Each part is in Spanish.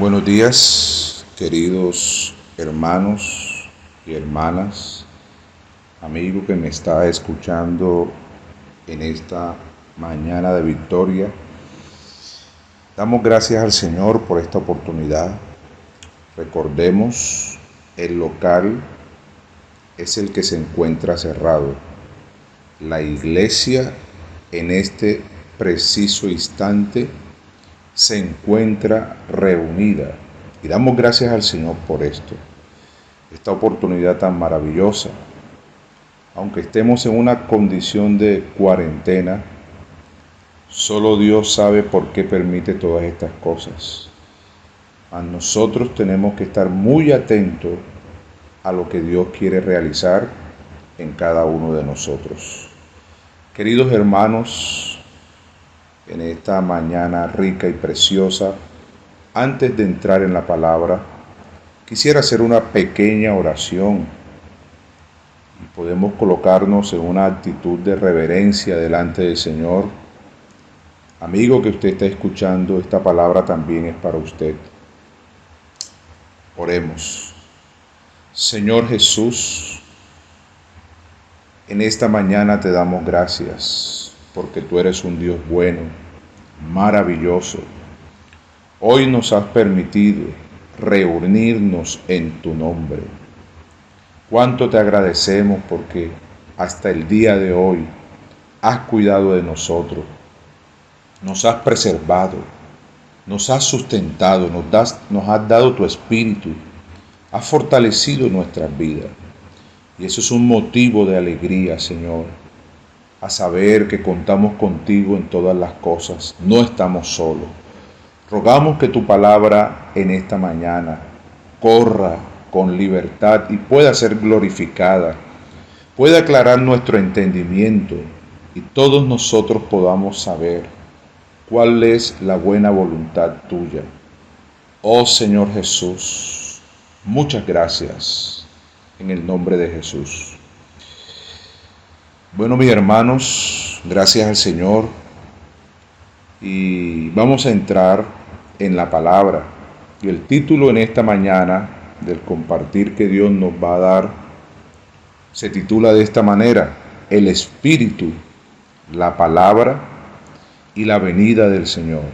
Buenos días, queridos hermanos y hermanas, amigo que me está escuchando en esta mañana de victoria. Damos gracias al Señor por esta oportunidad. Recordemos, el local es el que se encuentra cerrado. La iglesia en este preciso instante se encuentra reunida y damos gracias al Señor por esta oportunidad tan maravillosa. Aunque estemos en una condición de cuarentena, solo Dios sabe por qué permite todas estas cosas. A nosotros tenemos que estar muy atentos a lo que Dios quiere realizar en cada uno de nosotros. Queridos hermanos, en esta mañana rica y preciosa, antes de entrar en la palabra, quisiera hacer una pequeña oración y podemos colocarnos en una actitud de reverencia delante del Señor. Amigo que usted está escuchando, esta palabra también es para usted. Oremos. Señor Jesús, en esta mañana te damos gracias porque tú eres un Dios bueno, maravilloso. Hoy nos has permitido reunirnos en tu nombre. Cuánto te agradecemos porque hasta el día de hoy has cuidado de nosotros, nos has preservado, nos has sustentado, nos has dado tu espíritu, has fortalecido nuestras vidas. Y eso es un motivo de alegría, Señor, a saber que contamos contigo en todas las cosas, no estamos solos. Rogamos que tu palabra en esta mañana corra con libertad y pueda ser glorificada, pueda aclarar nuestro entendimiento y todos nosotros podamos saber cuál es la buena voluntad tuya. Oh Señor Jesús, muchas gracias en el nombre de Jesús. Bueno, mis hermanos, gracias al Señor y vamos a entrar en la palabra. Y el título en esta mañana del compartir que Dios nos va a dar se titula de esta manera: el Espíritu, la palabra y la venida del Señor.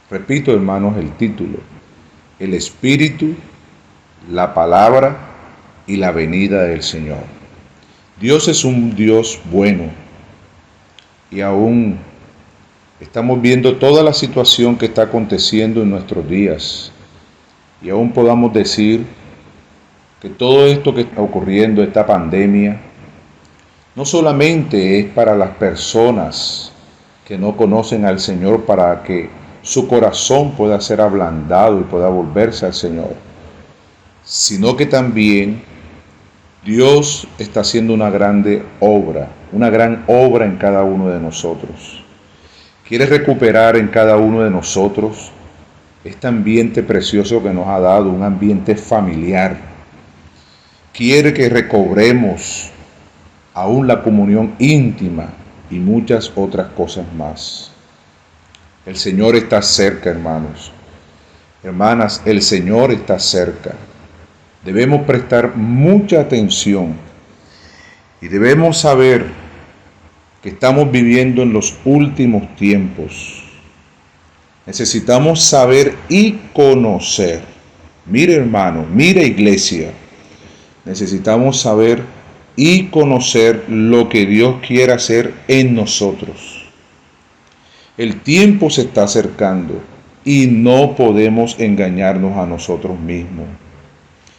Repito, hermanos, el título: el Espíritu, la palabra y la venida del Señor. Dios es un Dios bueno y aún estamos viendo toda la situación que está aconteciendo en nuestros días y aún podamos decir que todo esto que está ocurriendo, esta pandemia, no solamente es para las personas que no conocen al Señor, para que su corazón pueda ser ablandado y pueda volverse al Señor, sino que también Dios está haciendo una gran obra en cada uno de nosotros. Quiere recuperar en cada uno de nosotros este ambiente precioso que nos ha dado, un ambiente familiar. Quiere que recobremos aún la comunión íntima y muchas otras cosas más. El Señor está cerca, hermanos. Hermanas, el Señor está cerca. Debemos prestar mucha atención y debemos saber que estamos viviendo en los últimos tiempos. Necesitamos saber y conocer. Mire, hermano, mire, iglesia. Necesitamos saber y conocer lo que Dios quiere hacer en nosotros. El tiempo se está acercando y no podemos engañarnos a nosotros mismos.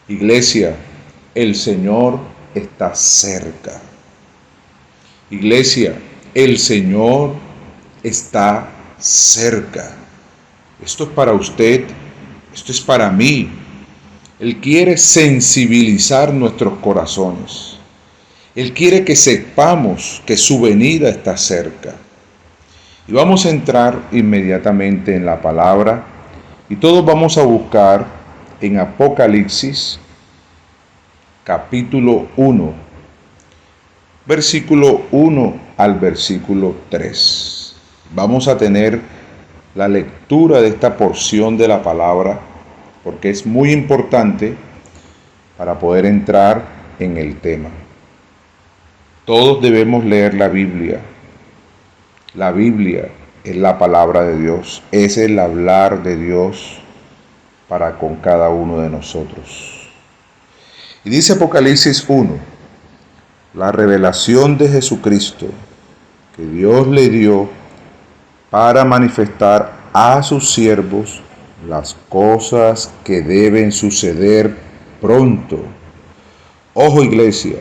Iglesia, el Señor está cerca. Iglesia, el Señor está cerca. Esto es para usted, esto es para mí. Él quiere sensibilizar nuestros corazones. Él quiere que sepamos que su venida está cerca. Y vamos a entrar inmediatamente en la palabra y todos vamos a buscar en Apocalipsis, capítulo 1, versículo 1 al versículo 3. Vamos a tener la lectura de esta porción de la palabra, porque es muy importante para poder entrar en el tema. Todos debemos leer la Biblia. La Biblia es la palabra de Dios, es el hablar de Dios para con cada uno de nosotros. Y dice Apocalipsis 1, la revelación de Jesucristo que Dios le dio para manifestar a sus siervos las cosas que deben suceder pronto. Ojo, iglesia,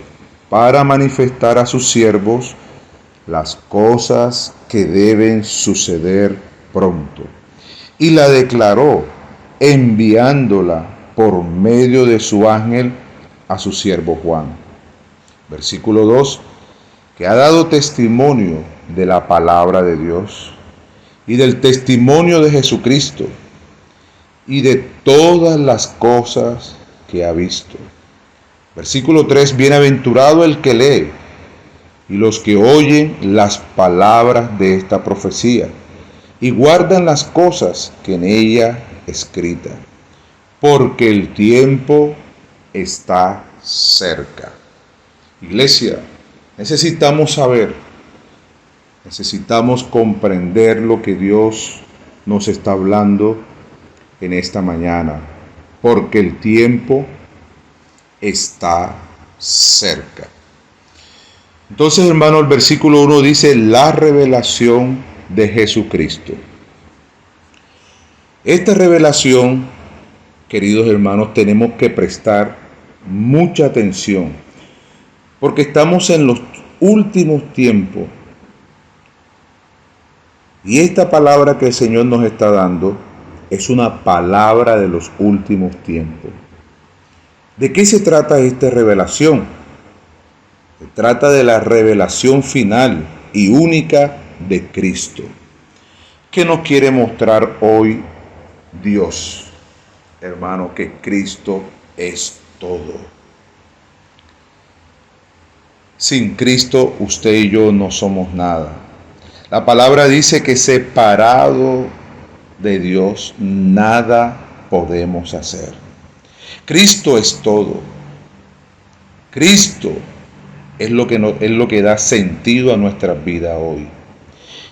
para manifestar a sus siervos las cosas que deben suceder pronto. Y la declaró enviándola por medio de su ángel a su siervo Juan. Versículo 2, que ha dado testimonio de la palabra de Dios y del testimonio de Jesucristo y de todas las cosas que ha visto. Versículo 3, bienaventurado el que lee y los que oyen las palabras de esta profecía y guardan las cosas que en ella escritas, porque el tiempo está cerca. Iglesia, necesitamos saber, necesitamos comprender lo que Dios nos está hablando en esta mañana, porque el tiempo está cerca. Entonces, hermano, el versículo 1 dice la revelación de Jesucristo. Esta revelación, queridos hermanos, tenemos que prestar mucha atención, porque estamos en los últimos tiempos. Y esta palabra que el Señor nos está dando es una palabra de los últimos tiempos. ¿De qué se trata esta revelación? Se trata de la revelación final y única de Cristo. ¿Qué nos quiere mostrar hoy Dios? Hermano, que Cristo es todo. Sin Cristo, usted y yo no somos nada. La palabra dice que separado de Dios, nada podemos hacer. Cristo es todo. Cristo es lo que da sentido a nuestra vida hoy.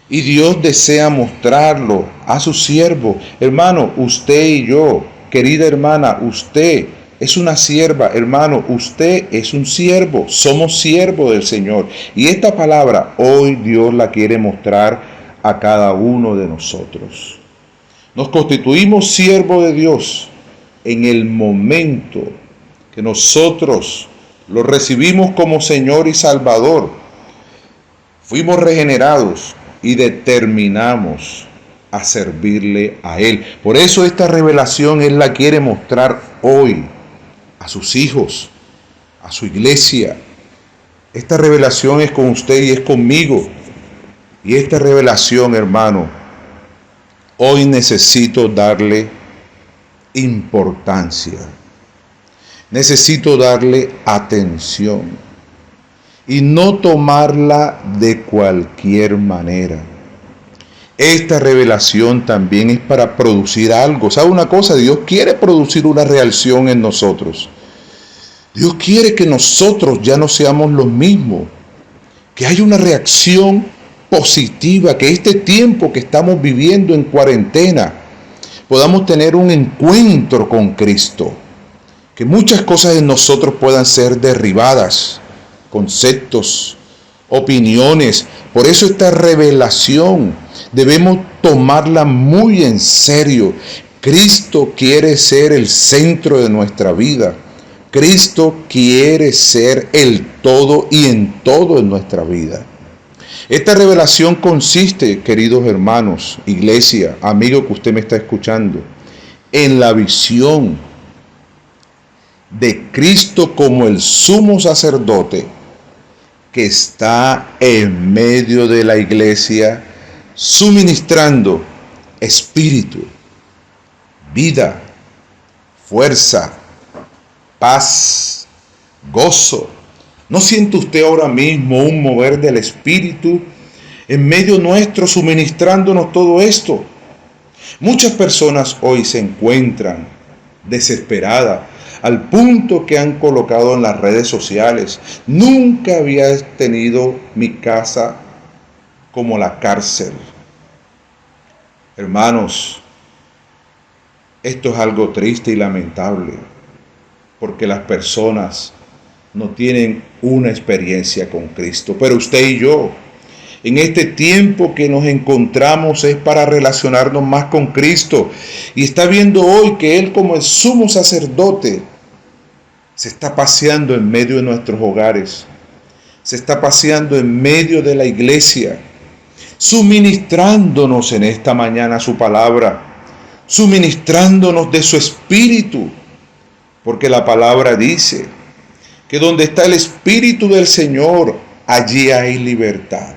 Y Dios desea mostrarlo a su siervo. Hermano, usted y yo, querida hermana, usted es una sierva, hermano, usted es un siervo, somos siervos del Señor. Y esta palabra hoy Dios la quiere mostrar a cada uno de nosotros. Nos constituimos siervos de Dios en el momento que nosotros lo recibimos como Señor y Salvador. Fuimos regenerados y determinamos a servirle a Él. Por eso esta revelación Él la quiere mostrar hoy a sus hijos, a su iglesia. Esta revelación es con usted y es conmigo. Y esta revelación, hermano, hoy necesito darle importancia. Necesito darle atención y no tomarla de cualquier manera. Esta revelación también es para producir algo. ¿Sabe una cosa? Dios quiere producir una reacción en nosotros. Dios quiere que nosotros ya no seamos los mismos, que haya una reacción positiva, que este tiempo que estamos viviendo en cuarentena podamos tener un encuentro con Cristo, que muchas cosas en nosotros puedan ser derribadas, conceptos, opiniones. Por eso esta revelación debemos tomarla muy en serio. Cristo quiere ser el centro de nuestra vida. Cristo quiere ser el todo y en todo en nuestra vida. Esta revelación consiste, queridos hermanos, iglesia, amigo que usted me está escuchando, en la visión de Cristo como el sumo sacerdote que está en medio de la iglesia, suministrando espíritu, vida, fuerza, paz, gozo. ¿No siente usted ahora mismo un mover del Espíritu en medio nuestro suministrándonos todo esto? Muchas personas hoy se encuentran desesperadas al punto que han colocado en las redes sociales: nunca había tenido mi casa como la cárcel. Hermanos, esto es algo triste y lamentable, porque las personas no tienen una experiencia con Cristo. Pero usted y yo, en este tiempo que nos encontramos, es para relacionarnos más con Cristo. Y está viendo hoy que Él, como el sumo sacerdote, se está paseando en medio de nuestros hogares, se está paseando en medio de la iglesia, suministrándonos en esta mañana su palabra, suministrándonos de su espíritu, porque la palabra dice que donde está el espíritu del Señor, allí hay libertad.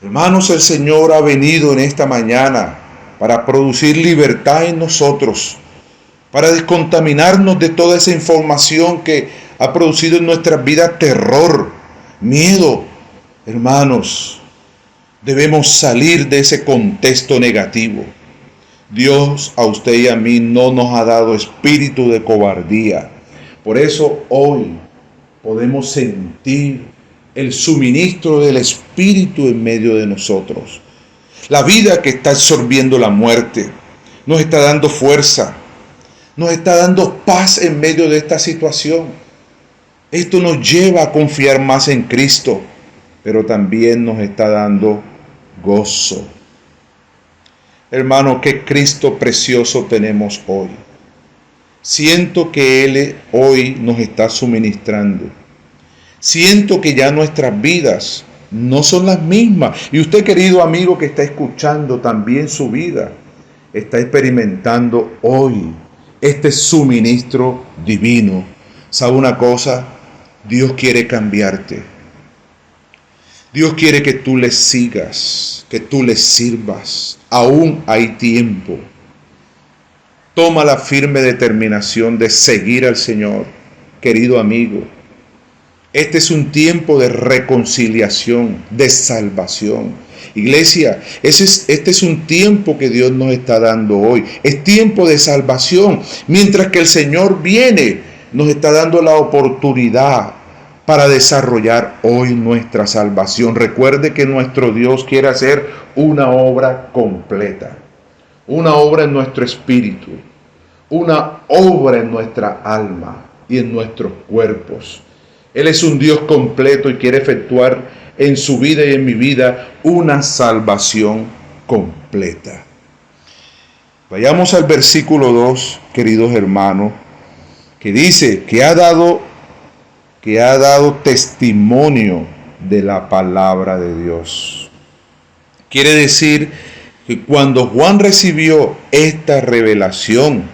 Hermanos, el Señor ha venido en esta mañana para producir libertad en nosotros, para descontaminarnos de toda esa información que ha producido en nuestras vidas terror, miedo. Hermanos, debemos salir de ese contexto negativo. Dios a usted y a mí no nos ha dado espíritu de cobardía. Por eso hoy podemos sentir el suministro del Espíritu en medio de nosotros. La vida que está absorbiendo la muerte nos está dando fuerza, nos está dando paz en medio de esta situación. Esto nos lleva a confiar más en Cristo, pero también nos está dando gozo. Hermano, qué Cristo precioso tenemos hoy. Siento que Él hoy nos está suministrando. Siento que ya nuestras vidas no son las mismas. Y usted, querido amigo que está escuchando, también su vida está experimentando hoy este suministro divino. ¿Sabe una cosa? Dios quiere cambiarte. Dios quiere que tú le sigas, que tú le sirvas. Aún hay tiempo. Toma la firme determinación de seguir al Señor, querido amigo. Este es un tiempo de reconciliación, de salvación. Iglesia, este es un tiempo que Dios nos está dando hoy. Es tiempo de salvación. Mientras que el Señor viene, nos está dando la oportunidad para desarrollar hoy nuestra salvación. Recuerde que nuestro Dios quiere hacer una obra completa. Una obra en nuestro espíritu, una obra en nuestra alma y en nuestros cuerpos. Él es un Dios completo y quiere efectuar en su vida y en mi vida una salvación completa. Vayamos al versículo 2, queridos hermanos, que dice que ha dado testimonio de la palabra de Dios. Quiere decir que cuando Juan recibió esta revelación,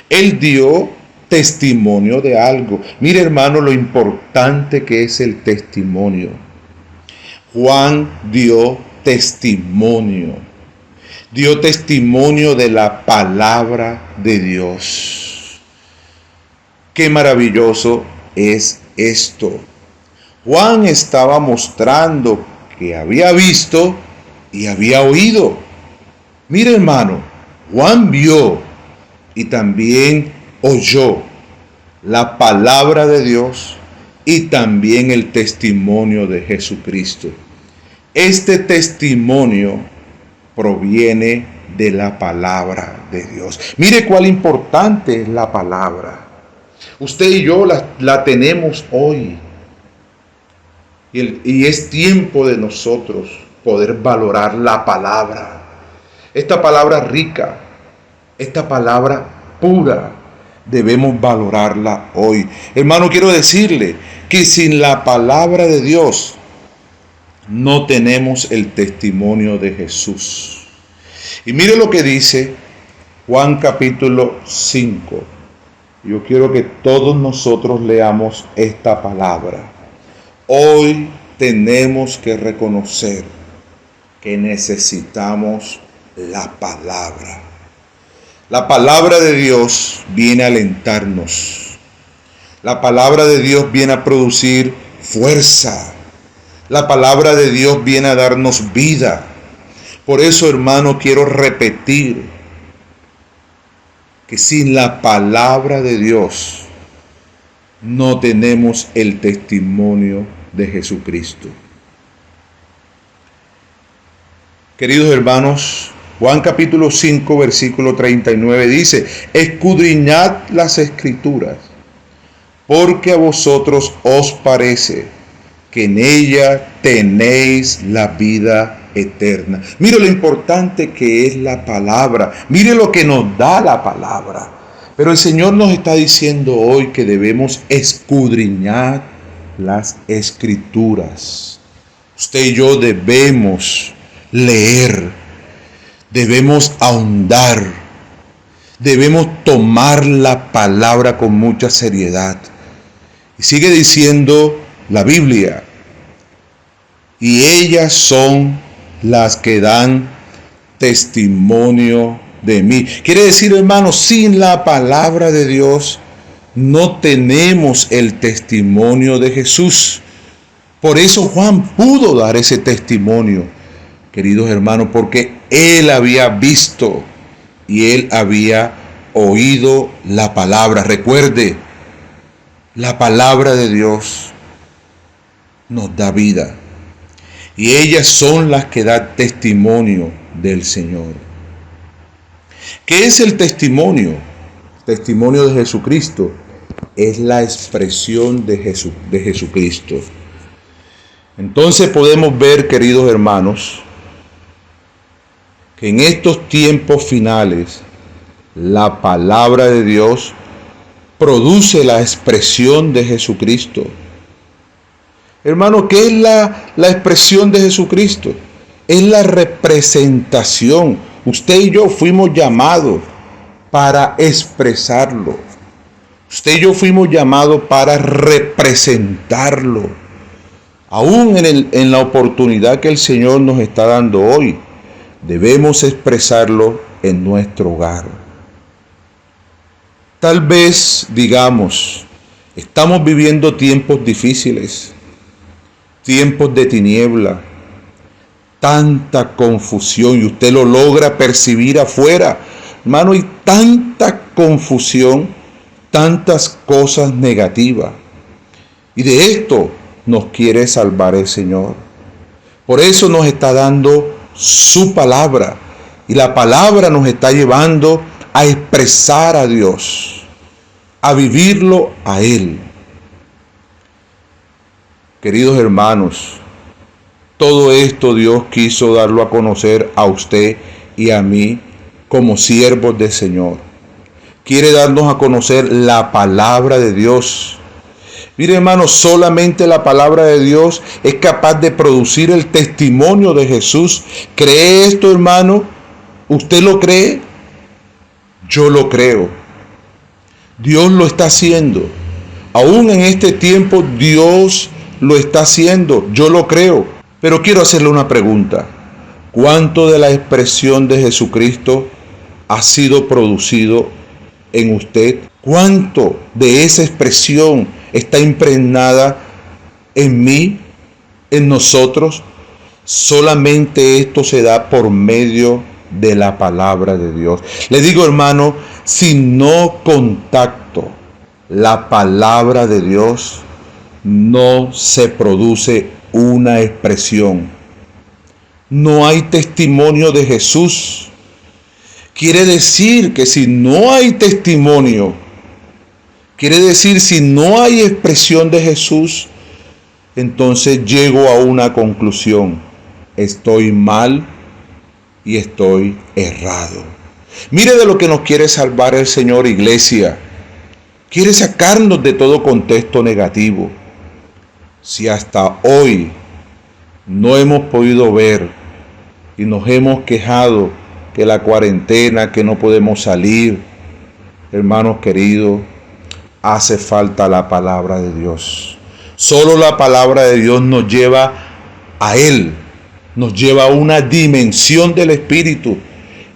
él dio testimonio de algo. Mire, hermano, lo importante que es el testimonio. Juan dio testimonio de la palabra de Dios. Qué maravilloso es esto. Juan estaba mostrando que había visto y había oído. Mire, hermano, Juan vio y también oyó la palabra de Dios y también el testimonio de Jesucristo. Este testimonio proviene de la palabra de Dios. Mire cuál importante es la palabra. Usted y yo la tenemos hoy. Y es tiempo de nosotros poder valorar la palabra. Esta palabra rica, esta palabra pura, debemos valorarla hoy. Hermano, quiero decirle que sin la palabra de Dios no tenemos el testimonio de Jesús. Y mire lo que dice Juan capítulo 5. Yo quiero que todos nosotros leamos esta palabra. Hoy tenemos que reconocer que necesitamos la palabra. La palabra de Dios viene a alentarnos. La palabra de Dios viene a producir fuerza. La palabra de Dios viene a darnos vida. Por eso, hermano, quiero repetir que sin la palabra de Dios no tenemos el testimonio de Jesucristo. Queridos hermanos, Juan capítulo 5, versículo 39 dice: escudriñad las Escrituras, porque a vosotros os parece que en ella tenéis la vida eterna. Mire lo importante que es la palabra. Mire lo que nos da la palabra. Pero el Señor nos está diciendo hoy que debemos escudriñar las Escrituras. Usted y yo debemos leer, debemos ahondar, debemos tomar la palabra con mucha seriedad. Y sigue diciendo la Biblia: y ellas son las que dan testimonio de mí. Quiere decir, hermanos, sin la palabra de Dios no tenemos el testimonio de Jesús. Por eso Juan pudo dar ese testimonio, queridos hermanos, porque él había visto y él había oído la palabra. Recuerde, la palabra de Dios nos da vida. Y ellas son las que dan testimonio del Señor. ¿Qué es el testimonio? El testimonio de Jesucristo es la expresión de Jesucristo. Entonces podemos ver, queridos hermanos, que en estos tiempos finales la palabra de Dios produce la expresión de Jesucristo. Hermano, ¿qué es la expresión de Jesucristo? Es la representación. Usted y yo fuimos llamados para expresarlo. Usted y yo fuimos llamados para representarlo. Aún en la oportunidad que el Señor nos está dando hoy, debemos expresarlo en nuestro hogar. Tal vez, digamos, estamos viviendo tiempos difíciles, tiempos de tiniebla, tanta confusión, y usted lo logra percibir afuera. Hermano, hay tanta confusión, tantas cosas negativas. Y de esto nos quiere salvar el Señor. Por eso nos está dando su palabra. Y la palabra nos está llevando a expresar a Dios, a vivirlo a Él. Queridos hermanos, todo esto Dios quiso darlo a conocer a usted y a mí como siervos del Señor. Quiere darnos a conocer la palabra de Dios. Mire, hermanos, solamente la palabra de Dios es capaz de producir el testimonio de Jesús. ¿Cree esto, hermano? ¿Usted lo cree? Yo lo creo. Dios lo está haciendo. Aún en este tiempo Dios lo está haciendo. Yo lo creo. Pero quiero hacerle una pregunta. ¿Cuánto de la expresión de Jesucristo ha sido producido en usted? ¿Cuánto de esa expresión está impregnada en mí, en nosotros? Solamente esto se da por medio de la palabra de Dios. Le digo, hermano, si no contacto la palabra de Dios, no se produce una expresión. No hay testimonio de Jesús. Quiere decir que si no hay testimonio, quiere decir si no hay expresión de Jesús, entonces llego a una conclusión: estoy mal y estoy errado. Mire de lo que nos quiere salvar el Señor, iglesia. Quiere sacarnos de todo contexto negativo. Si hasta hoy no hemos podido ver y nos hemos quejado que la cuarentena, que no podemos salir, hermanos queridos, hace falta la palabra de Dios. Solo la palabra de Dios nos lleva a Él, nos lleva a una dimensión del Espíritu.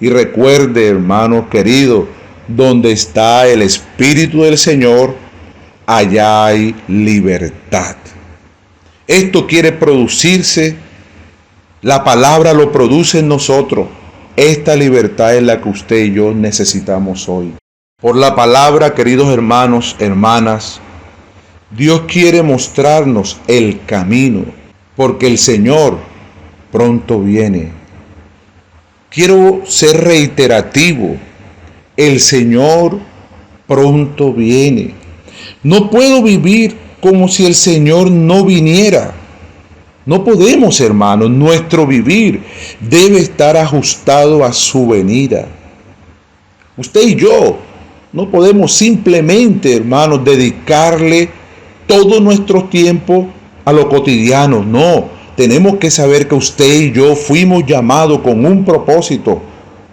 Y recuerde, hermanos queridos, donde está el Espíritu del Señor, allá hay libertad. Esto quiere producirse La palabra lo produce en nosotros. Esta libertad es la que usted y yo necesitamos hoy. Por la palabra, queridos hermanos, hermanas, Dios quiere mostrarnos el camino, porque el Señor pronto viene. Quiero ser reiterativo. El Señor pronto viene. No puedo vivir como si el Señor no viniera. No podemos, hermanos. Nuestro vivir debe estar ajustado a su venida. Usted y yo no podemos simplemente, hermanos, dedicarle todo nuestro tiempo a lo cotidiano. No, tenemos que saber que usted y yo fuimos llamados con un propósito,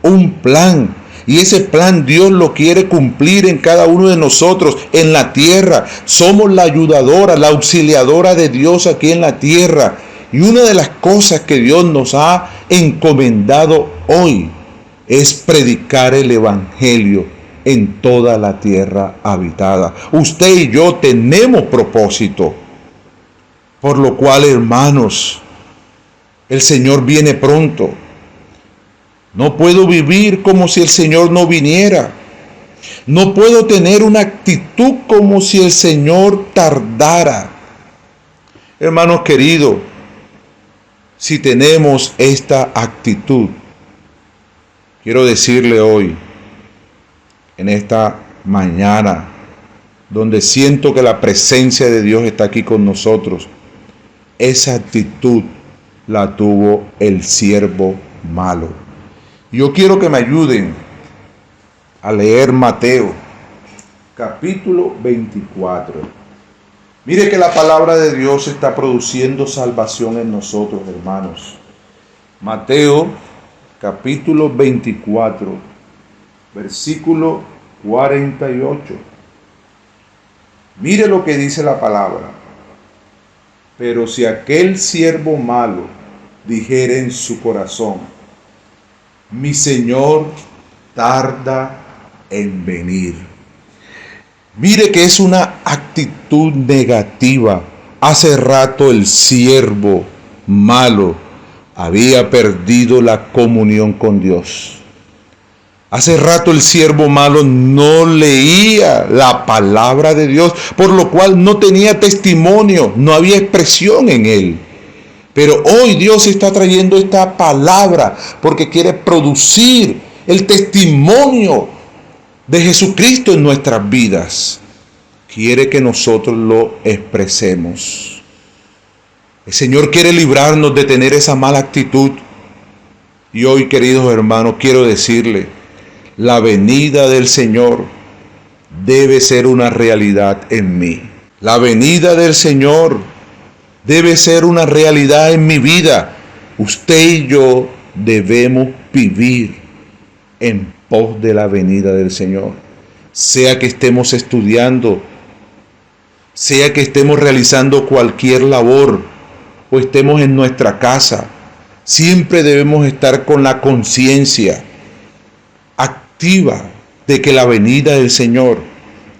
un plan. Y ese plan Dios lo quiere cumplir en cada uno de nosotros en la tierra. Somos la ayudadora, la auxiliadora de Dios aquí en la tierra. Y una de las cosas que Dios nos ha encomendado hoy es predicar el Evangelio en toda la tierra habitada. Usted y yo tenemos propósito. Por lo cual, hermanos, el Señor viene pronto. No puedo vivir como si el Señor no viniera. No puedo tener una actitud como si el Señor tardara. Hermanos queridos, si tenemos esta actitud, quiero decirle hoy, en esta mañana, donde siento que la presencia de Dios está aquí con nosotros, esa actitud la tuvo el siervo malo. Yo quiero que me ayuden a leer Mateo, capítulo 24. Mire que la palabra de Dios está produciendo salvación en nosotros, hermanos. Mateo, capítulo 24, versículo 48. Mire lo que dice la palabra. Pero si aquel siervo malo dijere en su corazón: mi Señor tarda en venir. Mire que es una actitud negativa. Hace rato el siervo malo había perdido la comunión con Dios. Hace rato el siervo malo no leía la palabra de Dios, por lo cual no tenía testimonio, no había expresión en él. Pero hoy Dios está trayendo esta palabra porque quiere producir el testimonio de Jesucristo en nuestras vidas. Quiere que nosotros lo expresemos. El Señor quiere librarnos de tener esa mala actitud. Y hoy, queridos hermanos, quiero decirle, la venida del Señor debe ser una realidad en mí. La venida del Señor debe ser una realidad en mi vida. Usted y yo debemos vivir en pos de la venida del Señor. Sea que estemos estudiando, sea que estemos realizando cualquier labor o estemos en nuestra casa, siempre debemos estar con la conciencia activa de que la venida del Señor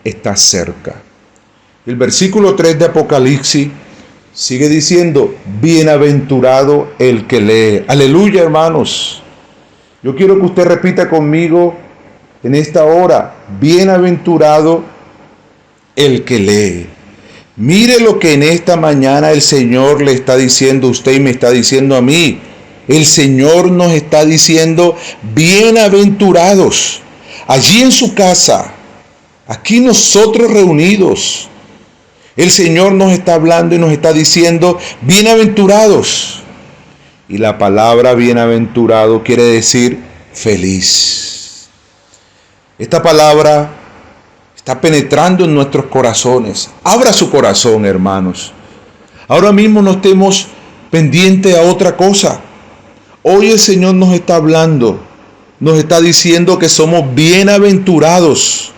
está cerca. El versículo 3 de Apocalipsis sigue diciendo: bienaventurado el que lee. Aleluya, hermanos. Yo quiero que usted repita conmigo en esta hora: bienaventurado el que lee. Mire lo que en esta mañana el Señor le está diciendo a usted y me está diciendo a mí. El Señor nos está diciendo: bienaventurados. Allí en su casa, aquí nosotros reunidos, el Señor nos está hablando y nos está diciendo: bienaventurados. Y la palabra bienaventurado quiere decir feliz. Esta palabra está penetrando en nuestros corazones. Abra su corazón, hermanos. Ahora mismo no estemos pendientes a otra cosa. Hoy el Señor nos está hablando, nos está diciendo que somos bienaventurados,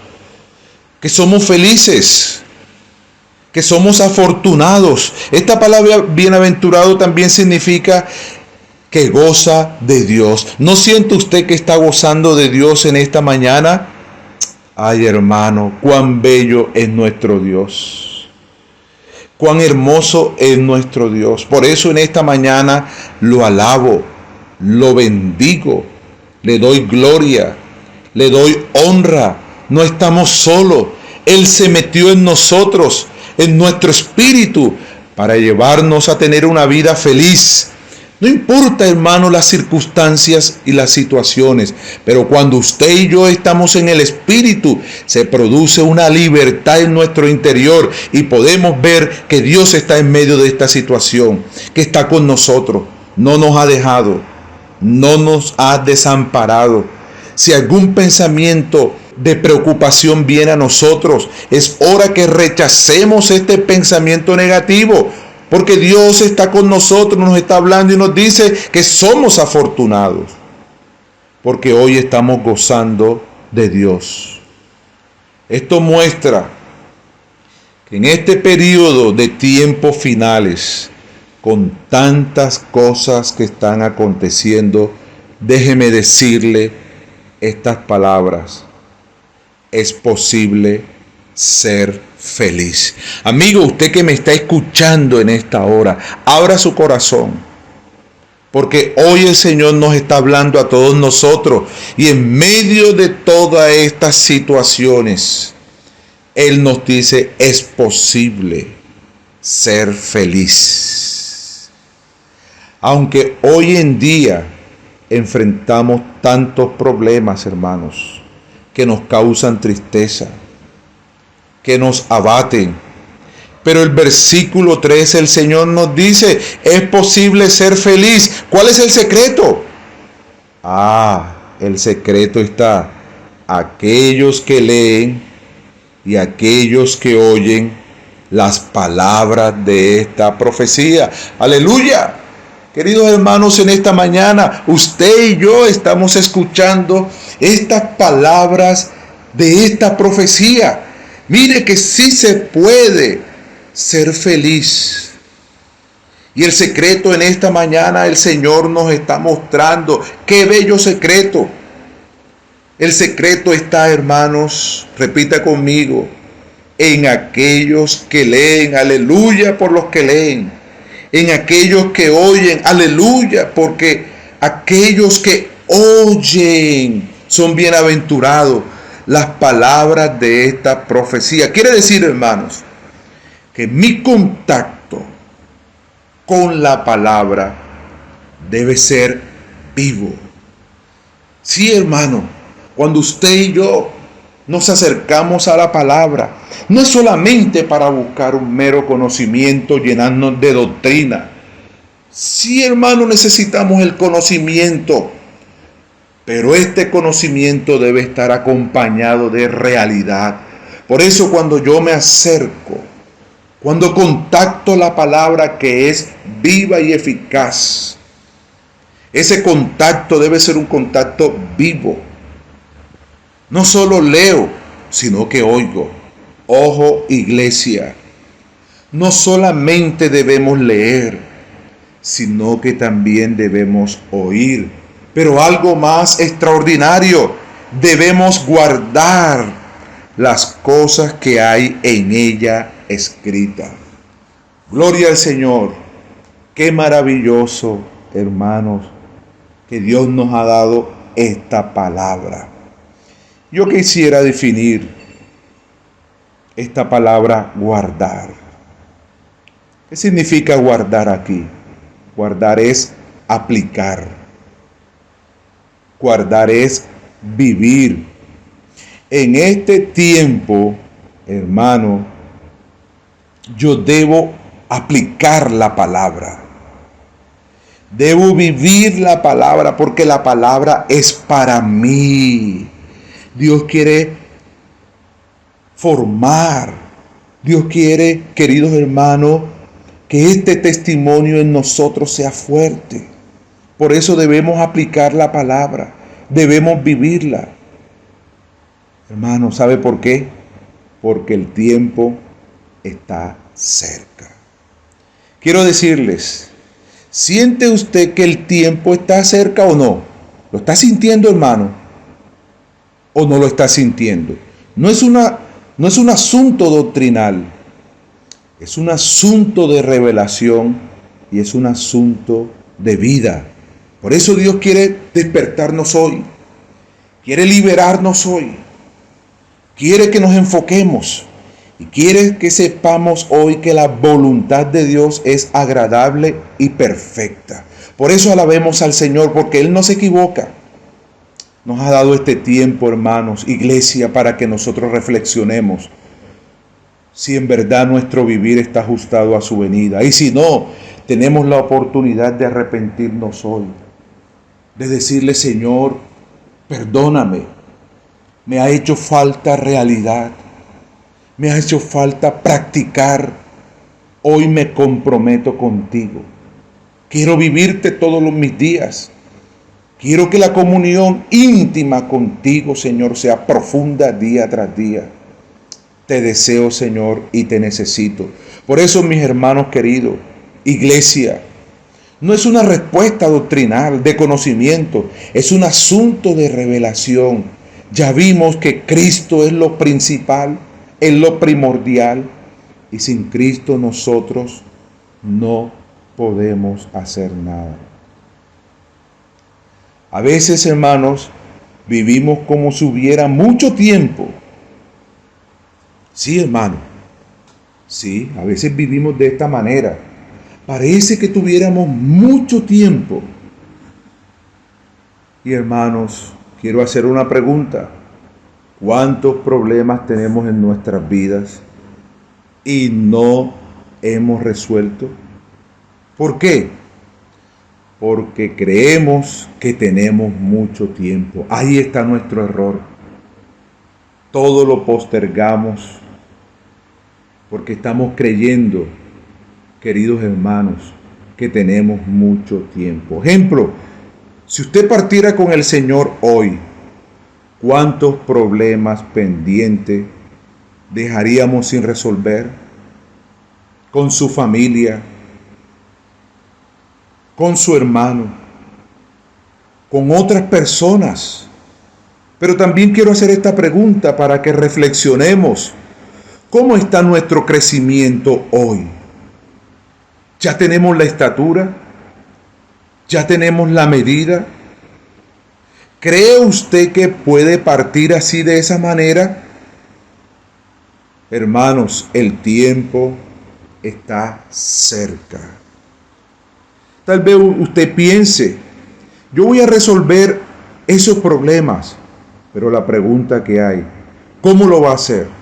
que somos felices, que somos afortunados. Esta palabra bienaventurado también significa que goza de Dios. ¿No siente usted que está gozando de Dios en esta mañana? Ay, hermano, cuán bello es nuestro Dios. Cuán hermoso es nuestro Dios. Por eso en esta mañana lo alabo, lo bendigo, le doy gloria, le doy honra. No estamos solos. Él se metió en nosotros, en nuestro espíritu, para llevarnos a tener una vida feliz. No importa, hermano, las circunstancias y las situaciones, pero cuando usted y yo estamos en el Espíritu, se produce una libertad en nuestro interior y podemos ver que Dios está en medio de esta situación, que está con nosotros, no nos ha dejado, no nos ha desamparado. Si algún pensamiento de preocupación viene a nosotros, es hora que rechacemos este pensamiento negativo. Porque Dios está con nosotros, nos está hablando y nos dice que somos afortunados. Porque hoy estamos gozando de Dios. Esto muestra que en este periodo de tiempos finales, con tantas cosas que están aconteciendo, déjeme decirle estas palabras. Es posible ser feliz. Amigo, usted que me está escuchando en esta hora, abra su corazón, porque hoy el Señor nos está hablando a todos nosotros y en medio de todas estas situaciones, Él nos dice, es posible ser feliz. Aunque hoy en día enfrentamos tantos problemas, hermanos, que nos causan tristeza, que nos abaten. Pero el versículo 13, el Señor nos dice, es posible ser feliz. ¿Cuál es el secreto? El secreto está aquellos que leen y aquellos que oyen las palabras de esta profecía. Aleluya. Queridos hermanos, en esta mañana usted y yo estamos escuchando estas palabras de esta profecía. Mire que sí se puede ser feliz. Y el secreto en esta mañana el Señor nos está mostrando. ¡Qué bello secreto! El secreto está, hermanos, repita conmigo, en aquellos que leen. Aleluya por los que leen. En aquellos que oyen. Aleluya, porque aquellos que oyen son bienaventurados. Las palabras de esta profecía. Quiere decir, hermanos, que mi contacto con la palabra debe ser vivo. Sí, hermano, cuando usted y yo nos acercamos a la palabra, no es solamente para buscar un mero conocimiento, llenarnos de doctrina. Sí, hermano, necesitamos el conocimiento, pero este conocimiento debe estar acompañado de realidad. Por eso cuando yo me acerco, cuando contacto la palabra que es viva y eficaz, ese contacto debe ser un contacto vivo. No solo leo, sino que oigo. Ojo, iglesia, no solamente debemos leer, sino que también debemos oír. Pero algo más extraordinario, debemos guardar las cosas que hay en ella escritas. Gloria al Señor. Qué maravilloso, hermanos, que Dios nos ha dado esta palabra. Yo quisiera definir esta palabra guardar. ¿Qué significa guardar aquí? Guardar es aplicar. Guardar es vivir. En este tiempo, hermano, yo debo aplicar la palabra. Debo vivir la palabra porque la palabra es para mí. Dios quiere formar. Dios quiere, queridos hermanos, que este testimonio en nosotros sea fuerte. Por eso debemos aplicar la palabra, debemos vivirla. Hermano, ¿sabe por qué? Porque el tiempo está cerca. Quiero decirles, ¿siente usted que el tiempo está cerca o no? ¿Lo está sintiendo, hermano? ¿O no lo está sintiendo? No es un asunto doctrinal. Es un asunto de revelación y es un asunto de vida. Por eso Dios quiere despertarnos hoy, quiere liberarnos hoy, quiere que nos enfoquemos y quiere que sepamos hoy que la voluntad de Dios es agradable y perfecta. Por eso alabemos al Señor, porque Él no se equivoca. Nos ha dado este tiempo, hermanos, iglesia, para que nosotros reflexionemos si en verdad nuestro vivir está ajustado a su venida. Y si no, tenemos la oportunidad de arrepentirnos hoy, de decirle: Señor, perdóname, me ha hecho falta realidad, me ha hecho falta practicar. Hoy me comprometo contigo. Quiero vivirte todos mis días. Quiero que la comunión íntima contigo, Señor, sea profunda día tras día. Te deseo, Señor, y te necesito. Por eso, mis hermanos queridos, iglesia, no es una respuesta doctrinal de conocimiento, es un asunto de revelación. Ya vimos que Cristo es lo principal, es lo primordial, y sin Cristo nosotros no podemos hacer nada. A veces, hermanos, vivimos como si hubiera mucho tiempo. Sí, hermano. Sí, a veces vivimos de esta manera. Parece que tuviéramos mucho tiempo. Y hermanos, quiero hacer una pregunta. ¿Cuántos problemas tenemos en nuestras vidas y no hemos resuelto? ¿Por qué? Porque creemos que tenemos mucho tiempo. Ahí está nuestro error. Todo lo postergamos porque estamos creyendo, queridos hermanos, que tenemos mucho tiempo. Ejemplo, si usted partiera con el Señor hoy, ¿cuántos problemas pendientes dejaríamos sin resolver? Con su familia, con su hermano, con otras personas. Pero también quiero hacer esta pregunta para que reflexionemos. ¿Cómo está nuestro crecimiento hoy? ¿Ya tenemos la estatura? ¿Ya tenemos la medida? ¿Cree usted que puede partir así de esa manera? Hermanos, el tiempo está cerca. Tal vez usted piense: yo voy a resolver esos problemas. Pero la pregunta que hay: ¿cómo lo va a hacer?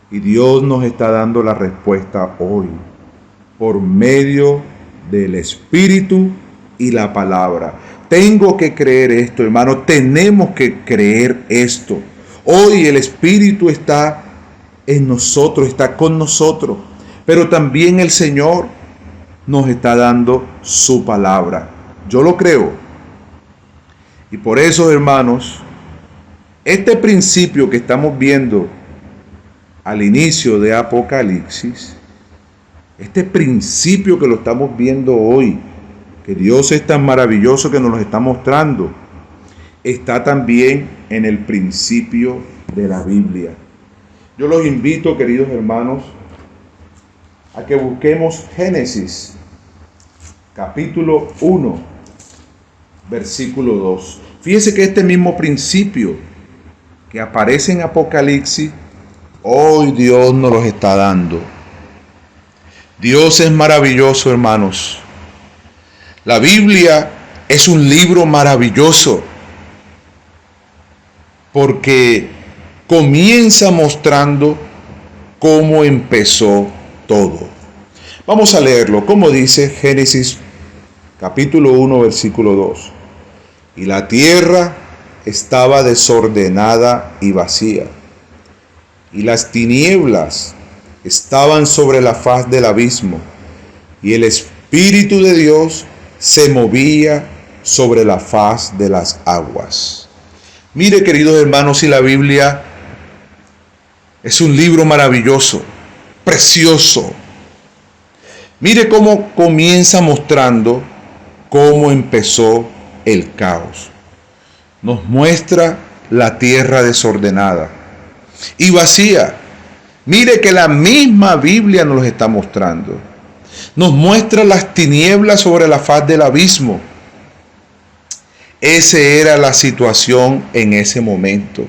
Y Dios nos está dando la respuesta hoy, por medio del Espíritu y la palabra. Tengo que creer esto, hermano. Tenemos que creer esto. Hoy el Espíritu está en nosotros, está con nosotros. Pero también el Señor nos está dando su palabra. Yo lo creo. Y por eso, hermanos, este principio que estamos viendo al inicio de Apocalipsis, este principio que lo estamos viendo hoy, que Dios es tan maravilloso que nos lo está mostrando, está también en el principio de la Biblia. Yo los invito, queridos hermanos, a que busquemos Génesis, capítulo 1, versículo 2. Fíjese que este mismo principio que aparece en Apocalipsis, hoy Dios nos los está dando. Dios es maravilloso, hermanos. La Biblia es un libro maravilloso porque comienza mostrando cómo empezó todo. Vamos a leerlo, como dice Génesis capítulo 1, versículo 2. Y la tierra estaba desordenada y vacía, y las tinieblas estaban sobre la faz del abismo, y el Espíritu de Dios se movía sobre la faz de las aguas. Mire, queridos hermanos, si la Biblia es un libro maravilloso, precioso. Mire cómo comienza mostrando cómo empezó el caos. Nos muestra la tierra desordenada y vacía. Mire que la misma Biblia nos los está mostrando. Nos muestra las tinieblas sobre la faz del abismo. Esa era la situación en ese momento.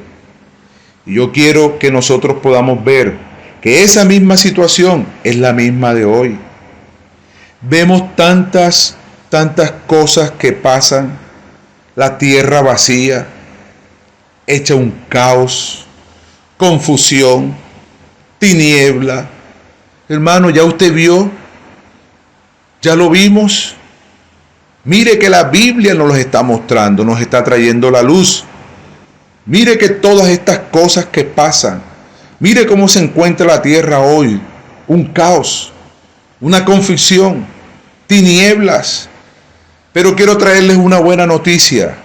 Y yo quiero que nosotros podamos ver que esa misma situación es la misma de hoy. Vemos tantas cosas que pasan, la tierra vacía, hecha un caos, confusión, tiniebla. Hermano, ya usted vio, ya lo vimos. Mire que la Biblia nos los está mostrando, nos está trayendo la luz. Mire que todas estas cosas que pasan, mire cómo se encuentra la tierra hoy, un caos, una confusión, tinieblas. Pero quiero traerles una buena noticia.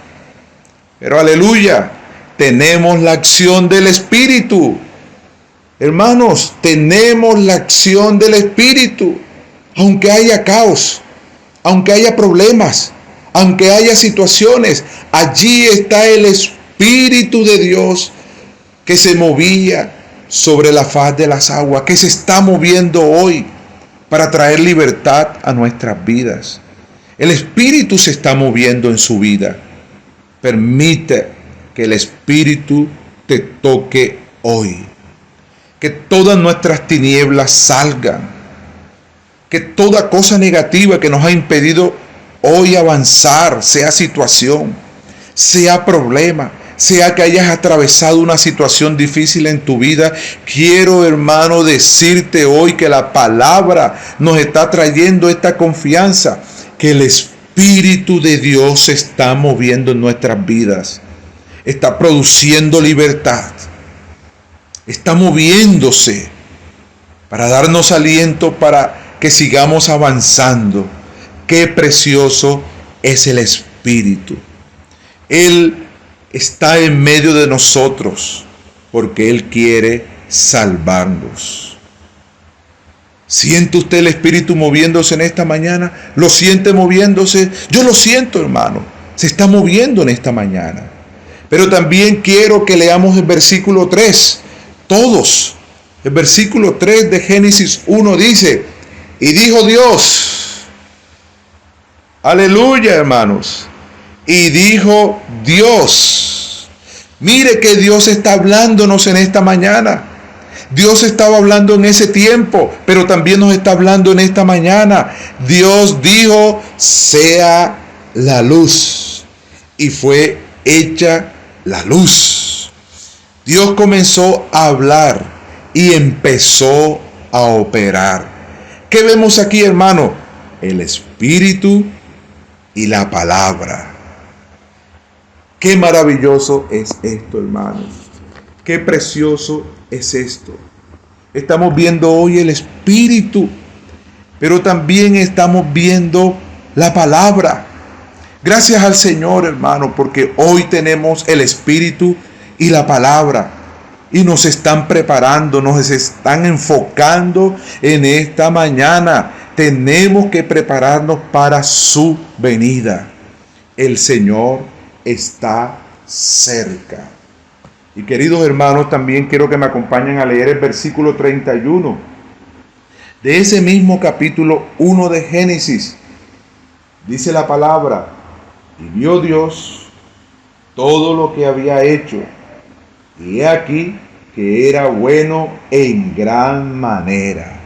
Pero aleluya, tenemos la acción del Espíritu. Hermanos, tenemos la acción del Espíritu. Aunque haya caos, aunque haya problemas, aunque haya situaciones, allí está el Espíritu de Dios que se movía sobre la faz de las aguas, que se está moviendo hoy para traer libertad a nuestras vidas. El Espíritu se está moviendo en su vida. Permite que el Espíritu te toque hoy. Que todas nuestras tinieblas salgan. Que toda cosa negativa que nos ha impedido hoy avanzar, sea situación, sea problema, sea que hayas atravesado una situación difícil en tu vida, quiero, hermano, decirte hoy que la palabra nos está trayendo esta confianza, que el Espíritu de Dios se está moviendo en nuestras vidas, está produciendo libertad, está moviéndose para darnos aliento, para que sigamos avanzando. Qué precioso es el Espíritu. Él está en medio de nosotros porque Él quiere salvarnos. ¿Siente usted el Espíritu moviéndose en esta mañana? ¿Lo siente moviéndose? Yo lo siento, hermano. Se está moviendo en esta mañana. Pero también quiero que leamos el versículo 3. Todos. El versículo 3 de Génesis 1 dice: y dijo Dios, aleluya, hermanos, y dijo Dios. Mire que Dios está hablándonos en esta mañana. Dios estaba hablando en ese tiempo, pero también nos está hablando en esta mañana. Dios dijo: sea la luz. Y fue hecha la luz. Dios comenzó a hablar y empezó a operar. ¿Qué vemos aquí, hermano? El Espíritu y la palabra. Qué maravilloso es esto, hermanos. Qué precioso es esto. Estamos viendo hoy el Espíritu, pero también estamos viendo la palabra. Gracias al Señor, hermano, porque hoy tenemos el Espíritu y la palabra. Y nos están preparando, nos están enfocando en esta mañana. Tenemos que prepararnos para su venida. El Señor está cerca. Y queridos hermanos, también quiero que me acompañen a leer el versículo 31 de ese mismo capítulo 1 de Génesis. Dice la palabra: y vio Dios todo lo que había hecho, y he aquí que era bueno en gran manera.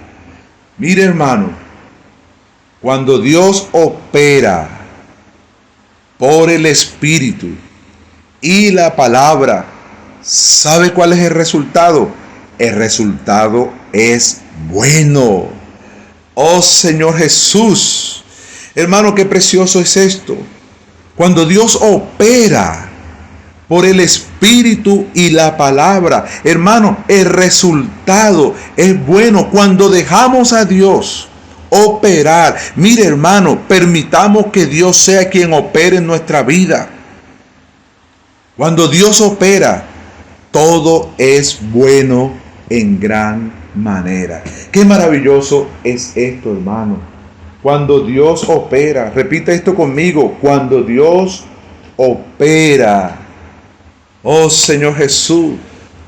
Mire, hermano, cuando Dios opera por el Espíritu y la palabra, ¿sabe cuál es el resultado? El resultado es bueno. Oh Señor Jesús, hermano, qué precioso es esto. Cuando Dios opera por el Espíritu y la palabra, hermano, el resultado es bueno. Cuando dejamos a Dios operar, mire, hermano, permitamos que Dios sea quien opere en nuestra vida. Cuando Dios opera, todo es bueno en gran manera. Qué maravilloso es esto, hermano. Cuando Dios opera, repita esto conmigo: cuando Dios opera, oh Señor Jesús,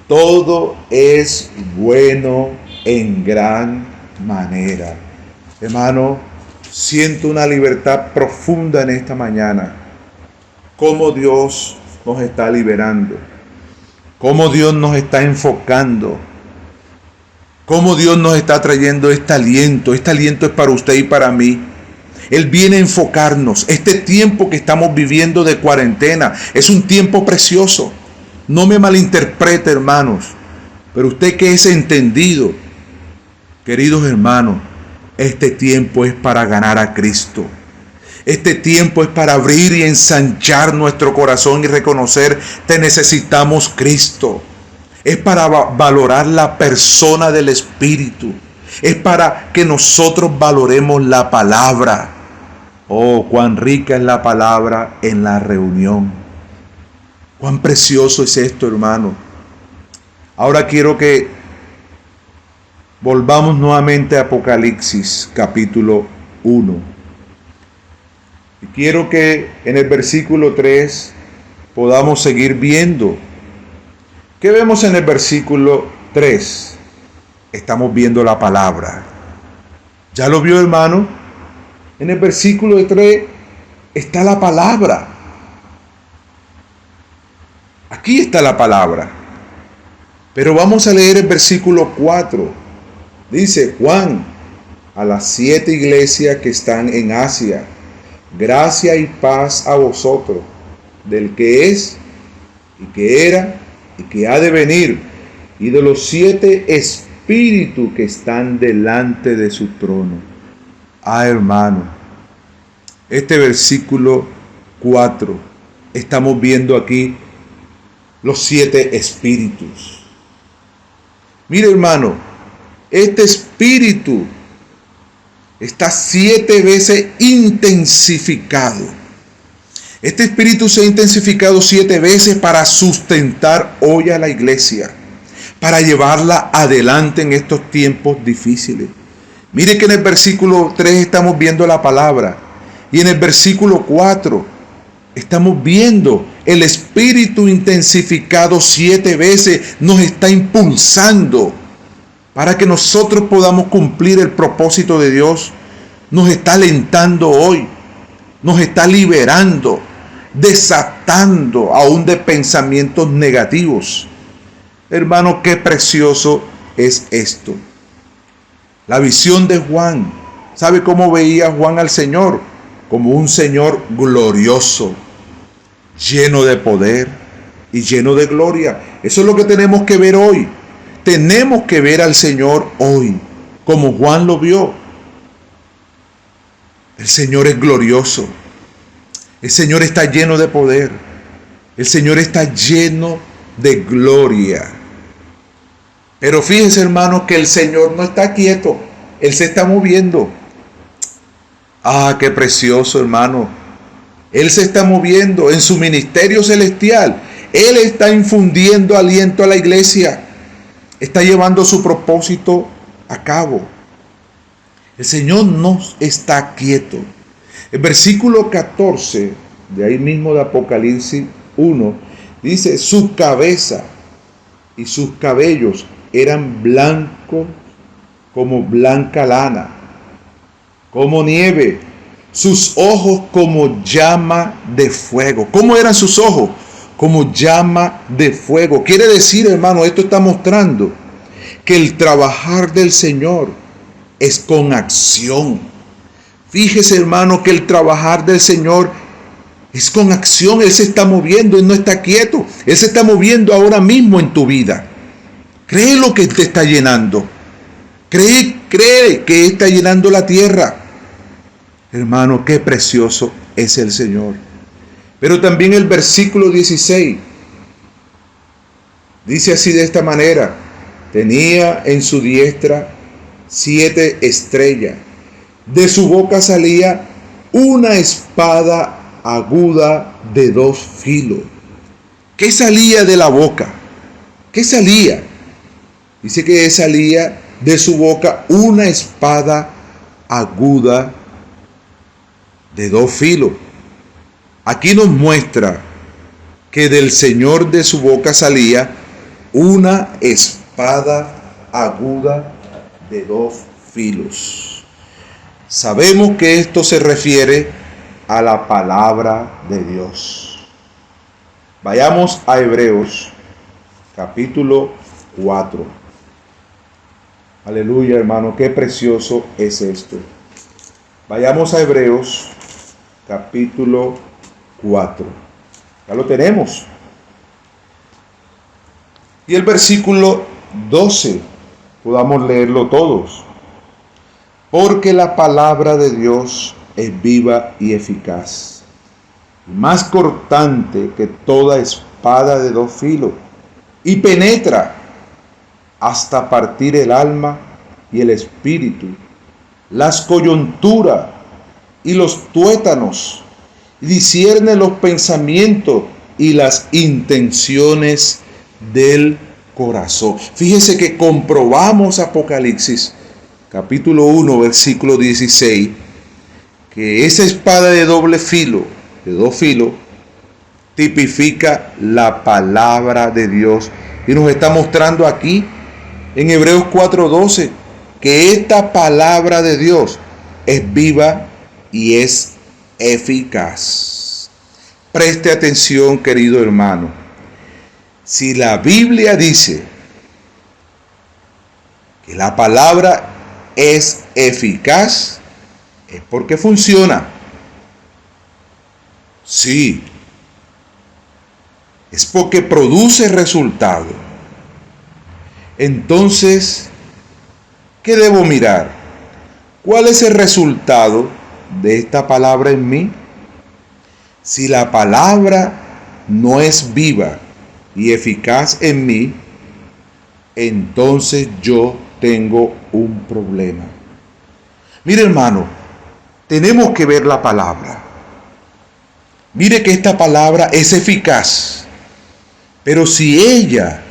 todo es bueno en gran manera. Hermano, siento una libertad profunda en esta mañana. Cómo Dios nos está liberando. Cómo Dios nos está enfocando. Cómo Dios nos está trayendo este aliento. Este aliento es para usted y para mí. Él viene a enfocarnos. Este tiempo que estamos viviendo de cuarentena es un tiempo precioso. No me malinterprete, hermanos, pero usted que es entendido, queridos hermanos, este tiempo es para ganar a Cristo. Este tiempo es para abrir y ensanchar nuestro corazón y reconocer que necesitamos Cristo. Es para valorar la persona del Espíritu. Es para que nosotros valoremos la palabra. Oh, cuán rica es la palabra en la reunión. Cuán precioso es esto, hermano. Ahora quiero que volvamos nuevamente a Apocalipsis capítulo 1. Y quiero que en el versículo 3 podamos seguir viendo. ¿Qué vemos en el versículo 3? Estamos viendo la palabra. ¿Ya lo vio, hermano? En el versículo 3 está la palabra. Aquí está la palabra. Pero vamos a leer el versículo 4. Dice: Juan, a las 7 iglesias que están en Asia, gracia y paz a vosotros, del que es, y que era, y que ha de venir, y de los 7 espíritus que están delante de su trono. Hermano, este versículo 4, estamos viendo aquí los 7 espíritus. Mire, hermano, este espíritu está 7 veces intensificado. Este espíritu se ha intensificado 7 veces para sustentar hoy a la iglesia, para llevarla adelante en estos tiempos difíciles. Mire que en el versículo 3 estamos viendo la palabra, y en el versículo 4 estamos viendo el espíritu intensificado 7 veces nos está impulsando para que nosotros podamos cumplir el propósito de Dios. Nos está alentando hoy, nos está liberando, desatando aún de pensamientos negativos. Hermano, qué precioso es esto. La visión de Juan. ¿Sabe cómo veía Juan al Señor? Como un Señor glorioso, lleno de poder y lleno de gloria. Eso es lo que tenemos que ver hoy. Tenemos que ver al Señor hoy, como Juan lo vio. El Señor es glorioso. El Señor está lleno de poder. El Señor está lleno de gloria. Pero fíjese, hermano, que el Señor no está quieto. Él se está moviendo. Qué precioso, hermano. Él se está moviendo en su ministerio celestial. Él está infundiendo aliento a la iglesia. Está llevando su propósito a cabo. El Señor no está quieto. El versículo 14, de ahí mismo de Apocalipsis 1, dice: su cabeza y sus cabellos eran blancos como blanca lana, como nieve, sus ojos como llama de fuego. ¿Cómo eran sus ojos? Como llama de fuego. Quiere decir, hermano, esto está mostrando que el trabajar del Señor es con acción. Fíjese, hermano, que el trabajar del Señor es con acción. Él se está moviendo, Él no está quieto. Él se está moviendo ahora mismo en tu vida. Cree lo que te está llenando. Cree que está llenando la tierra. Hermano, qué precioso es el Señor. Pero también el versículo 16 dice así, de esta manera: tenía en su diestra 7 estrellas, de su boca salía una espada aguda de 2 filos. ¿Qué salía de la boca? ¿Qué salía? Dice que salía de su boca una espada aguda de 2 filos. Aquí nos muestra que del Señor de su boca salía una espada aguda de dos filos. Sabemos que esto se refiere a la palabra de Dios. Vayamos a Hebreos, capítulo 4. Aleluya, hermano, qué precioso es esto. Vayamos a Hebreos, capítulo 4. Ya lo tenemos. Y el versículo 12, podamos leerlo todos. Porque la palabra de Dios es viva y eficaz, más cortante que toda espada de dos filos, y penetra hasta partir el alma y el espíritu, las coyunturas y los tuétanos, y discierne los pensamientos y las intenciones del corazón. Fíjese que comprobamos Apocalipsis capítulo 1 versículo 16, que esa espada de doble filo, de dos filos, tipifica la palabra de Dios, y nos está mostrando aquí en Hebreos 4:12 que esta palabra de Dios es viva y es eficaz. Preste atención, querido hermano. Si la Biblia dice que la palabra es eficaz, es porque funciona. Sí, es porque produce resultado. Entonces, ¿qué debo mirar? ¿Cuál es el resultado de esta palabra en mí? Si la palabra no es viva y eficaz en mí, entonces yo tengo un problema. Mire, hermano, tenemos que ver la palabra. Mire que esta palabra es eficaz, pero si ella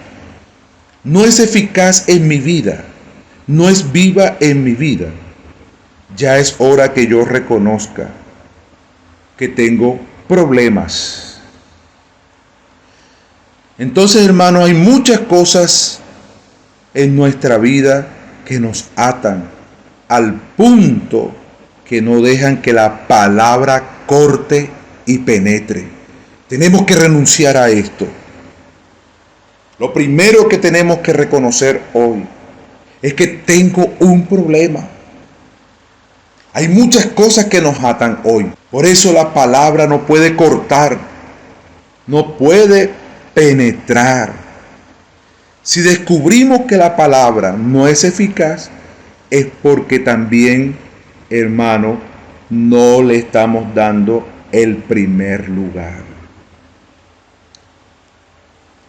no es eficaz en mi vida, no es viva en mi vida, ya es hora que yo reconozca que tengo problemas. Entonces, hermano, hay muchas cosas en nuestra vida que nos atan al punto que no dejan que la palabra corte y penetre. Tenemos que renunciar a esto. Lo primero que tenemos que reconocer hoy es que tengo un problema. Hay muchas cosas que nos atan hoy. Por eso la palabra no puede cortar, no puede penetrar. Si descubrimos que la palabra no es eficaz, es porque también, hermano, no le estamos dando el primer lugar.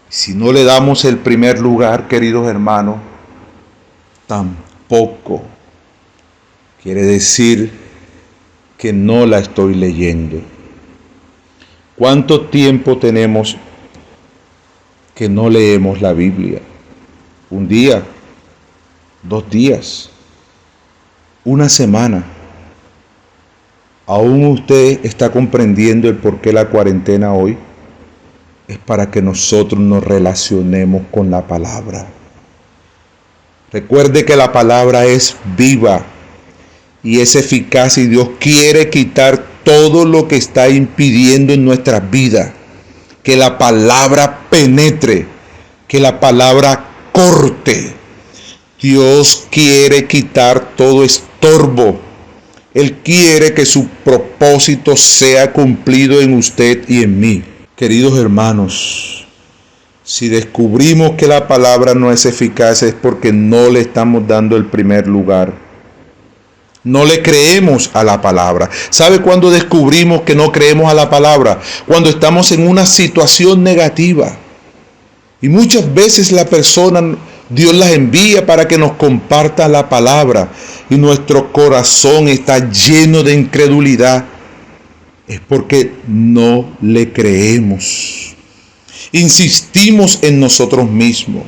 Si no le damos el primer lugar, queridos hermanos, tampoco quiere decir que no la estoy leyendo. ¿Cuánto tiempo tenemos que no leemos la Biblia? ¿Un día? ¿2 días? ¿Una semana? ¿Aún usted está comprendiendo el por qué la cuarentena hoy? Es para que nosotros nos relacionemos con la palabra. Recuerde que la palabra es viva y es eficaz, y Dios quiere quitar todo lo que está impidiendo en nuestras vidas que la palabra penetre, que la palabra corte. Dios quiere quitar todo estorbo. Él quiere que su propósito sea cumplido en usted y en mí. Queridos hermanos, si descubrimos que la palabra no es eficaz, es porque no le estamos dando el primer lugar. No le creemos a la palabra. ¿Sabe cuándo descubrimos que no creemos a la palabra? Cuando estamos en una situación negativa. Y muchas veces la persona, Dios las envía para que nos comparta la palabra, y nuestro corazón está lleno de incredulidad. Es porque no le creemos. Insistimos en nosotros mismos.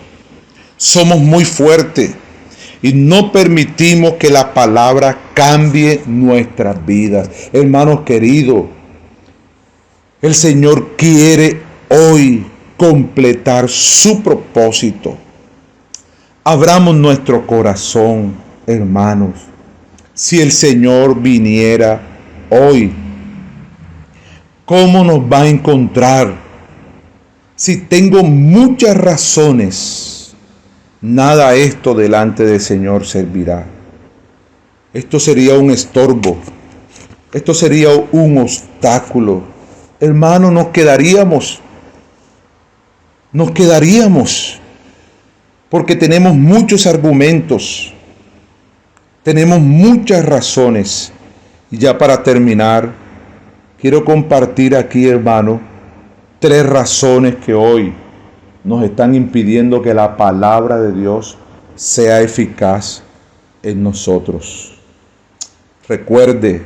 Somos muy fuertes y no permitimos que la palabra cambie nuestras vidas. Hermanos queridos, el Señor quiere hoy completar su propósito. Abramos nuestro corazón, hermanos. Si el Señor viniera hoy, ¿cómo nos va a encontrar? Si tengo muchas razones, nada esto delante del Señor servirá. Esto sería un estorbo. Esto sería un obstáculo. Hermano, nos quedaríamos porque tenemos muchos argumentos, tenemos muchas razones. Y ya para terminar, quiero compartir aquí, hermano, 3 razones que hoy nos están impidiendo que la palabra de Dios sea eficaz en nosotros. Recuerde,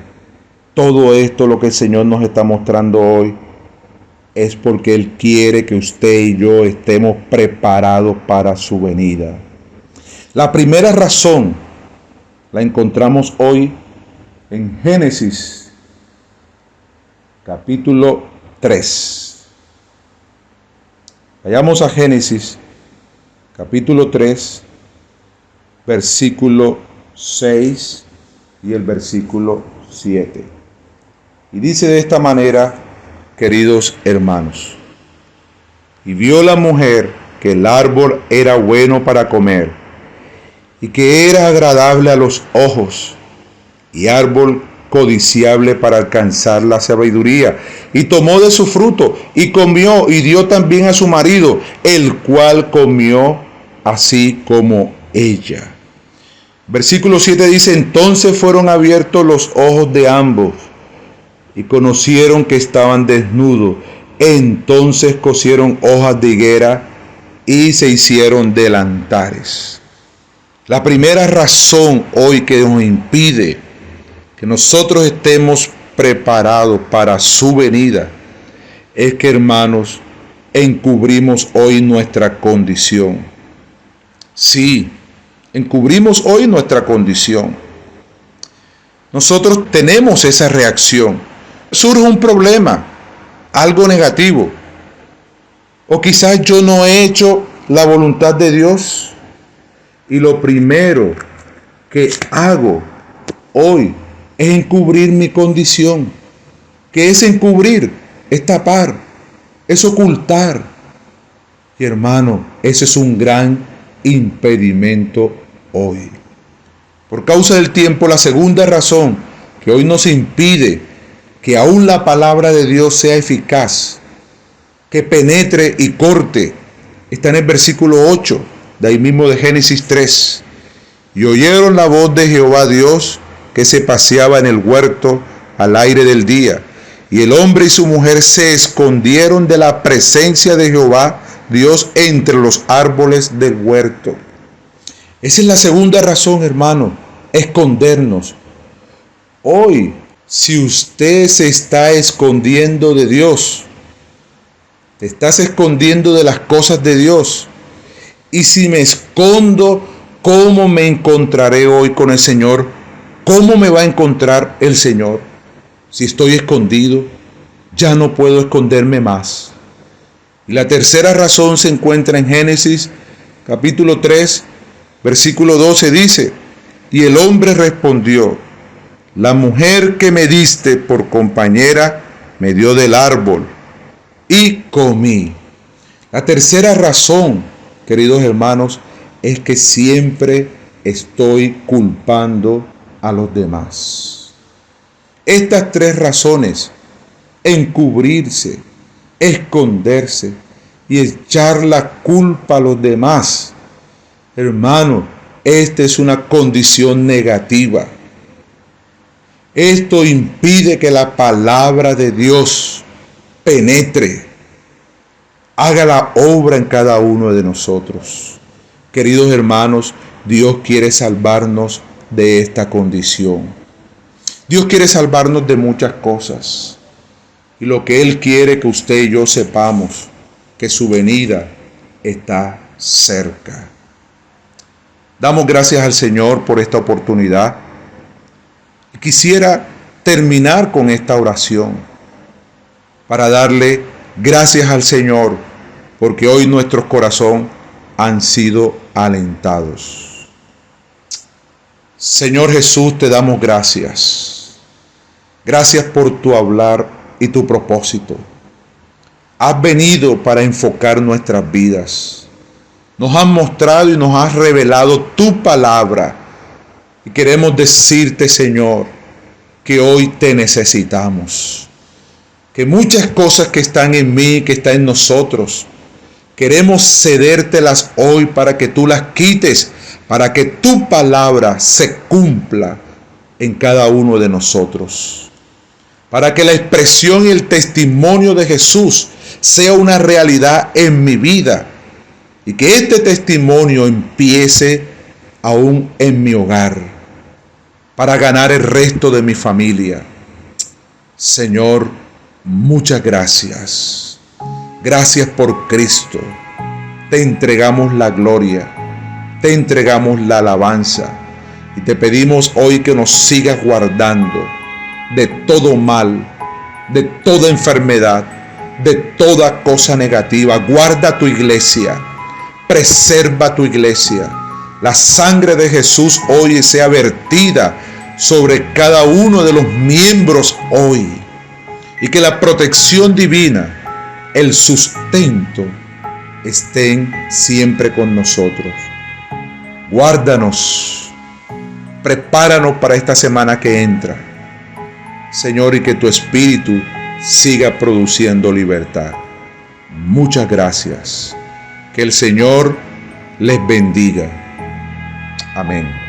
todo esto, lo que el Señor nos está mostrando hoy, es porque Él quiere que usted y yo estemos preparados para su venida. La primera razón la encontramos hoy en Génesis, capítulo 3. Vayamos a Génesis, capítulo 3, versículo 6 y el versículo 7. Y dice de esta manera, queridos hermanos: y vio la mujer que el árbol era bueno para comer, y que era agradable a los ojos, y árbol codiciable para alcanzar la sabiduría, y tomó de su fruto, y comió, y dio también a su marido, el cual comió así como ella. Versículo 7 dice: entonces fueron abiertos los ojos de ambos, y conocieron que estaban desnudos. Entonces cosieron hojas de higuera y se hicieron delantares. La primera razón hoy que nos impide que nosotros estemos preparados para su venida es que, hermanos, encubrimos hoy nuestra condición. Sí, encubrimos hoy nuestra condición. Nosotros tenemos esa reacción. Surge un problema, algo negativo, o quizás yo no he hecho la voluntad de Dios, y lo primero que hago hoy es encubrir mi condición. ¿Qué es encubrir? Es tapar, es ocultar. Y hermano, ese es un gran impedimento hoy. Por causa del tiempo, la segunda razón que hoy nos impide que aún la palabra de Dios sea eficaz, que penetre y corte, está en el versículo 8, de ahí mismo de Génesis 3. Y oyeron la voz de Jehová Dios, que se paseaba en el huerto al aire del día. Y el hombre y su mujer se escondieron de la presencia de Jehová Dios entre los árboles del huerto. Esa es la segunda razón, hermano, escondernos. Hoy, si usted se está escondiendo de Dios, te estás escondiendo de las cosas de Dios. Y si me escondo, ¿cómo me encontraré hoy con el Señor? ¿Cómo me va a encontrar el Señor? Si estoy escondido, ya no puedo esconderme más. Y la tercera razón se encuentra en Génesis, capítulo 3, versículo 12, dice: y el hombre respondió: la mujer que me diste por compañera me dio del árbol y comí. La tercera razón, queridos hermanos, es que siempre estoy culpando a los demás. Estas 3 razones, encubrirse, esconderse y echar la culpa a los demás, hermano, esta es una condición negativa. Esto impide que la palabra de Dios penetre, haga la obra en cada uno de nosotros. Queridos hermanos, Dios quiere salvarnos de esta condición. Dios quiere salvarnos de muchas cosas. Y lo que Él quiere que usted y yo sepamos, que su venida está cerca. Damos gracias al Señor por esta oportunidad. Quisiera terminar con esta oración para darle gracias al Señor porque hoy nuestros corazones han sido alentados. Señor Jesús, te damos gracias. Gracias por tu hablar y tu propósito. Has venido para enfocar nuestras vidas. Nos has mostrado y nos has revelado tu palabra. Y queremos decirte, Señor, que hoy te necesitamos. Que muchas cosas que están en mí, que están en nosotros, queremos cedértelas hoy para que tú las quites, para que tu palabra se cumpla en cada uno de nosotros. Para que la expresión y el testimonio de Jesús sea una realidad en mi vida. Y que este testimonio empiece aún en mi hogar, para ganar el resto de mi familia. Señor, muchas gracias. Gracias por Cristo. Te entregamos la gloria, te entregamos la alabanza y te pedimos hoy que nos sigas guardando de todo mal, de toda enfermedad, de toda cosa negativa. Guarda tu iglesia, preserva tu iglesia. La sangre de Jesús hoy sea vertida sobre cada uno de los miembros hoy. Y que la protección divina, el sustento, estén siempre con nosotros. Guárdanos, prepáranos para esta semana que entra, Señor, y que tu Espíritu siga produciendo libertad. Muchas gracias. Que el Señor les bendiga. Amén.